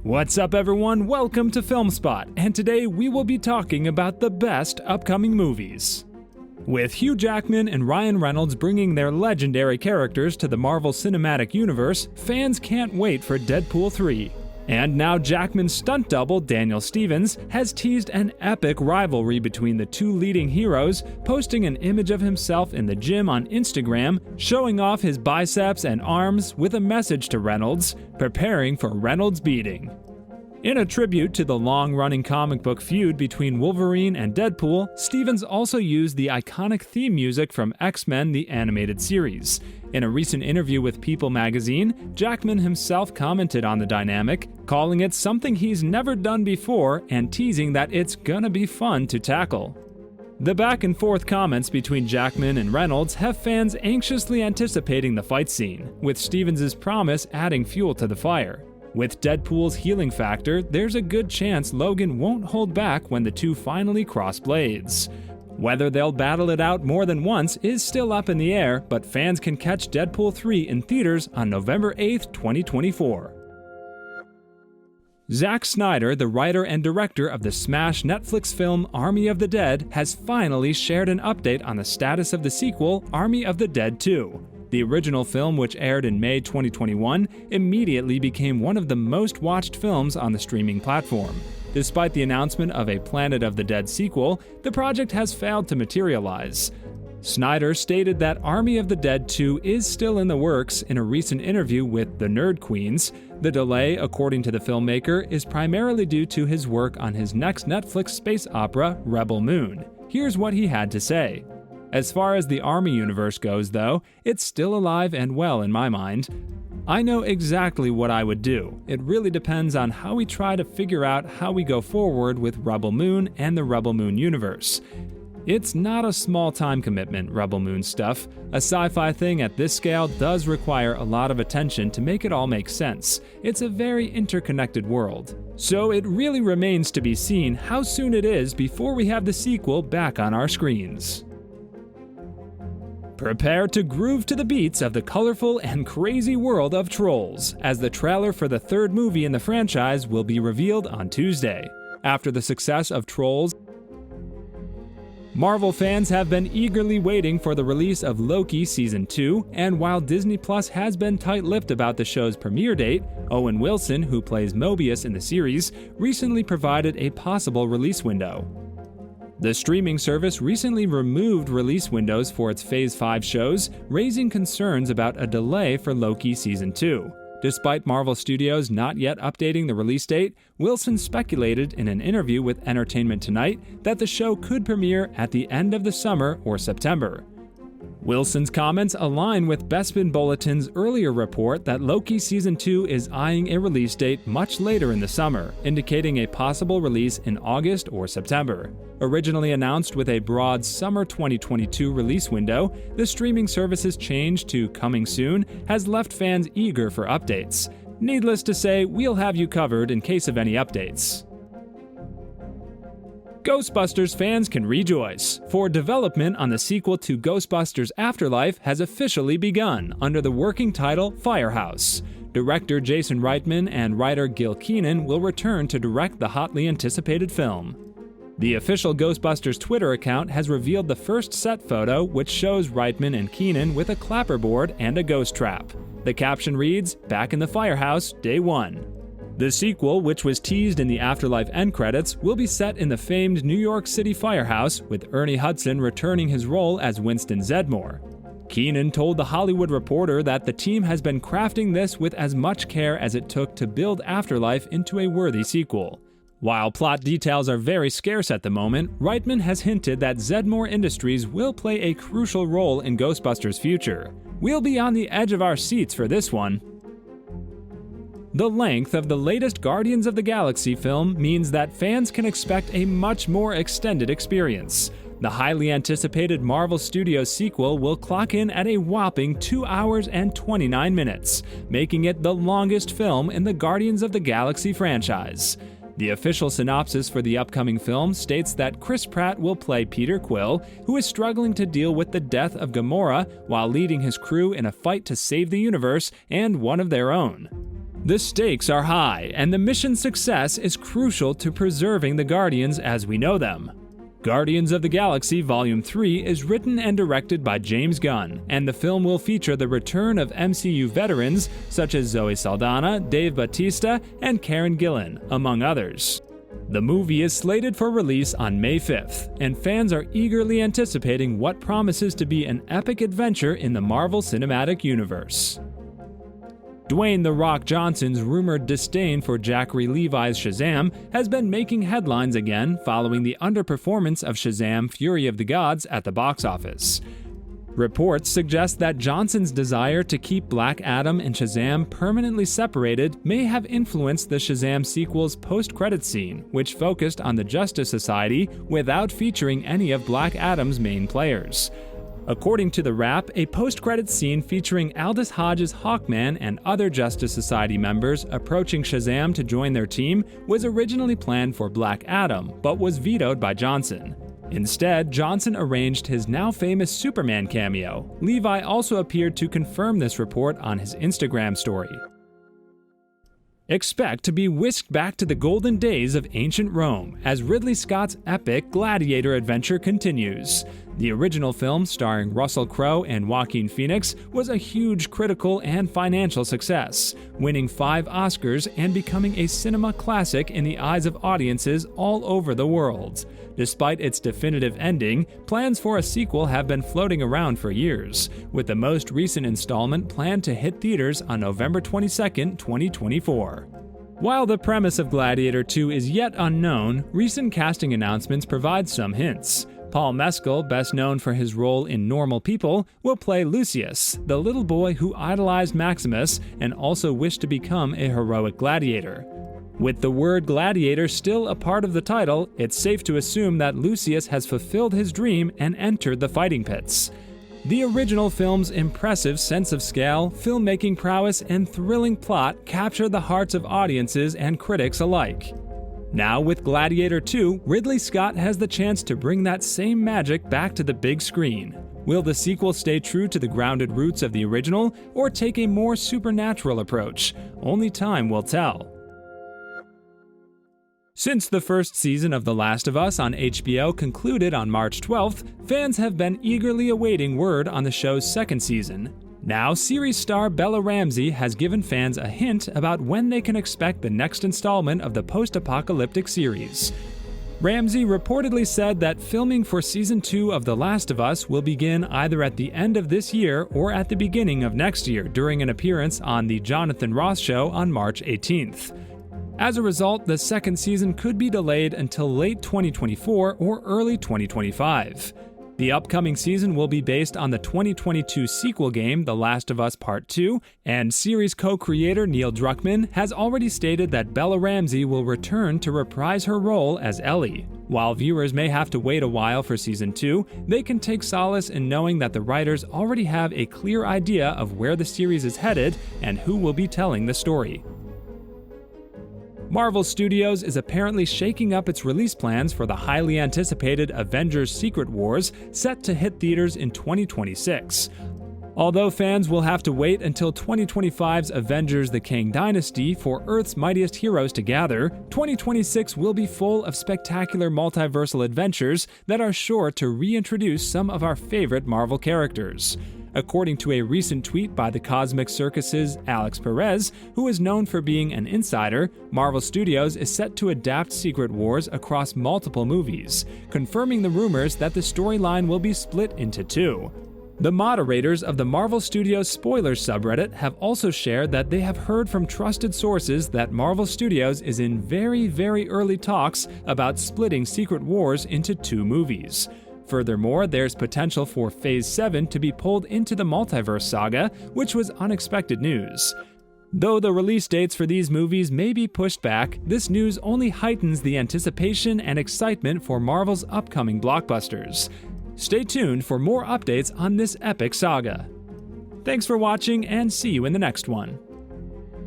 What's up everyone, welcome to FilmSpot, and today we will be talking about the best upcoming movies. With Hugh Jackman and Ryan Reynolds bringing their legendary characters to the Marvel Cinematic Universe, fans can't wait for Deadpool 3. And now Jackman's stunt double, Daniel Stevens, has teased an epic rivalry between the two leading heroes, posting an image of himself in the gym on Instagram, showing off his biceps and arms with a message to Reynolds, preparing for Reynolds' beating. In a tribute to the long-running comic book feud between Wolverine and Deadpool, Stevens also used the iconic theme music from X-Men the Animated Series. In a recent interview with People magazine, Jackman himself commented on the dynamic, calling it something he's never done before and teasing that it's gonna be fun to tackle. The back-and-forth comments between Jackman and Reynolds have fans anxiously anticipating the fight scene, with Stevens' promise adding fuel to the fire. With Deadpool's healing factor, there's a good chance Logan won't hold back when the two finally cross blades. Whether they'll battle it out more than once is still up in the air, but fans can catch Deadpool 3 in theaters on November 8, 2024. Zack Snyder, the writer and director of the smash Netflix film Army of the Dead, has finally shared an update on the status of the sequel, Army of the Dead 2. The original film, which aired in May 2021, immediately became one of the most watched films on the streaming platform. Despite the announcement of a Planet of the Dead sequel, the project has failed to materialize. Snyder stated that Army of the Dead 2 is still in the works in a recent interview with The Nerd Queens. The delay, according to the filmmaker, is primarily due to his work on his next Netflix space opera, Rebel Moon. Here's what he had to say. As far as the Army universe goes, though, it's still alive and well in my mind. I know exactly what I would do. It really depends on how we try to figure out how we go forward with Rebel Moon and the Rebel Moon universe. It's not a small time commitment, Rebel Moon stuff. A sci-fi thing at this scale does require a lot of attention to make it all make sense. It's a very interconnected world. So it really remains to be seen how soon it is before we have the sequel back on our screens. Prepare to groove to the beats of the colorful and crazy world of Trolls, as the trailer for the third movie in the franchise will be revealed on Tuesday. After the success of Trolls, Marvel fans have been eagerly waiting for the release of Loki Season 2, and while Disney Plus has been tight-lipped about the show's premiere date, Owen Wilson, who plays Mobius in the series, recently provided a possible release window. The streaming service recently removed release windows for its Phase 5 shows, raising concerns about a delay for Loki Season 2. Despite Marvel Studios not yet updating the release date, Wilson speculated in an interview with Entertainment Tonight that the show could premiere at the end of the summer or September. Wilson's comments align with Bespin Bulletin's earlier report that Loki Season 2 is eyeing a release date much later in the summer, indicating a possible release in August or September. Originally announced with a broad summer 2022 release window, the streaming service's change to coming soon has left fans eager for updates. Needless to say, we'll have you covered in case of any updates. Ghostbusters fans can rejoice, for development on the sequel to Ghostbusters Afterlife has officially begun under the working title Firehouse. Director Jason Reitman and writer Gil Kenan will return to direct the hotly anticipated film. The official Ghostbusters Twitter account has revealed the first set photo, which shows Reitman and Kenan with a clapperboard and a ghost trap. The caption reads, "Back in the Firehouse, Day 1." The sequel, which was teased in the Afterlife end credits, will be set in the famed New York City firehouse, with Ernie Hudson returning his role as Winston Zeddemore. Kenan told The Hollywood Reporter that the team has been crafting this with as much care as it took to build Afterlife into a worthy sequel. While plot details are very scarce at the moment, Reitman has hinted that Zeddemore Industries will play a crucial role in Ghostbusters' future. We'll be on the edge of our seats for this one. The length of the latest Guardians of the Galaxy film means that fans can expect a much more extended experience. The highly anticipated Marvel Studios sequel will clock in at a whopping 2 hours and 29 minutes, making it the longest film in the Guardians of the Galaxy franchise. The official synopsis for the upcoming film states that Chris Pratt will play Peter Quill, who is struggling to deal with the death of Gamora while leading his crew in a fight to save the universe and one of their own. The stakes are high, and the mission's success is crucial to preserving the Guardians as we know them. Guardians of the Galaxy Volume 3 is written and directed by James Gunn, and the film will feature the return of MCU veterans such as Zoe Saldana, Dave Bautista, and Karen Gillan, among others. The movie is slated for release on May 5th, and fans are eagerly anticipating what promises to be an epic adventure in the Marvel Cinematic Universe. Dwayne "The Rock" Johnson's rumored disdain for Zachary Levi's Shazam has been making headlines again following the underperformance of Shazam: Fury of the Gods at the box office. Reports suggest that Johnson's desire to keep Black Adam and Shazam permanently separated may have influenced the Shazam sequel's post-credits scene, which focused on the Justice Society without featuring any of Black Adam's main players. According to the Wrap, a post-credits scene featuring Aldous Hodge's Hawkman and other Justice Society members approaching Shazam to join their team was originally planned for Black Adam, but was vetoed by Johnson. Instead, Johnson arranged his now famous Superman cameo. Levi also appeared to confirm this report on his Instagram story. Expect to be whisked back to the golden days of ancient Rome as Ridley Scott's epic Gladiator adventure continues. The original film, starring Russell Crowe and Joaquin Phoenix, was a huge critical and financial success, winning 5 Oscars and becoming a cinema classic in the eyes of audiences all over the world. Despite its definitive ending, plans for a sequel have been floating around for years, with the most recent installment planned to hit theaters on November 22, 2024. While the premise of Gladiator 2 is yet unknown, recent casting announcements provide some hints. Paul Mescal, best known for his role in Normal People, will play Lucius, the little boy who idolized Maximus and also wished to become a heroic gladiator. With the word gladiator still a part of the title, it's safe to assume that Lucius has fulfilled his dream and entered the fighting pits. The original film's impressive sense of scale, filmmaking prowess, and thrilling plot capture the hearts of audiences and critics alike. Now with Gladiator 2, Ridley Scott has the chance to bring that same magic back to the big screen. Will the sequel stay true to the grounded roots of the original, or take a more supernatural approach? Only time will tell. Since the first season of The Last of Us on HBO concluded on March 12th, fans have been eagerly awaiting word on the show's second season. Now, series star Bella Ramsey has given fans a hint about when they can expect the next installment of the post-apocalyptic series. Ramsey reportedly said that filming for Season 2 of The Last of Us will begin either at the end of this year or at the beginning of next year during an appearance on The Jonathan Ross Show on March 18th. As a result, the second season could be delayed until late 2024 or early 2025. The upcoming season will be based on the 2022 sequel game, The Last of Us Part 2, and series co-creator Neil Druckmann has already stated that Bella Ramsey will return to reprise her role as Ellie. While viewers may have to wait a while for Season 2, they can take solace in knowing that the writers already have a clear idea of where the series is headed and who will be telling the story. Marvel Studios is apparently shaking up its release plans for the highly anticipated Avengers Secret Wars, set to hit theaters in 2026. Although fans will have to wait until 2025's Avengers: The Kang Dynasty for Earth's mightiest heroes to gather, 2026 will be full of spectacular multiversal adventures that are sure to reintroduce some of our favorite Marvel characters. According to a recent tweet by the Cosmic Circus's Alex Perez, who is known for being an insider, Marvel Studios is set to adapt Secret Wars across multiple movies, confirming the rumors that the storyline will be split into 2. The moderators of the Marvel Studios Spoilers subreddit have also shared that they have heard from trusted sources that Marvel Studios is in very early talks about splitting Secret Wars into 2 movies. Furthermore, there's potential for Phase 7 to be pulled into the multiverse saga, which was unexpected news. Though the release dates for these movies may be pushed back, this news only heightens the anticipation and excitement for Marvel's upcoming blockbusters. Stay tuned for more updates on this epic saga. Thanks for watching, and see you in the next one.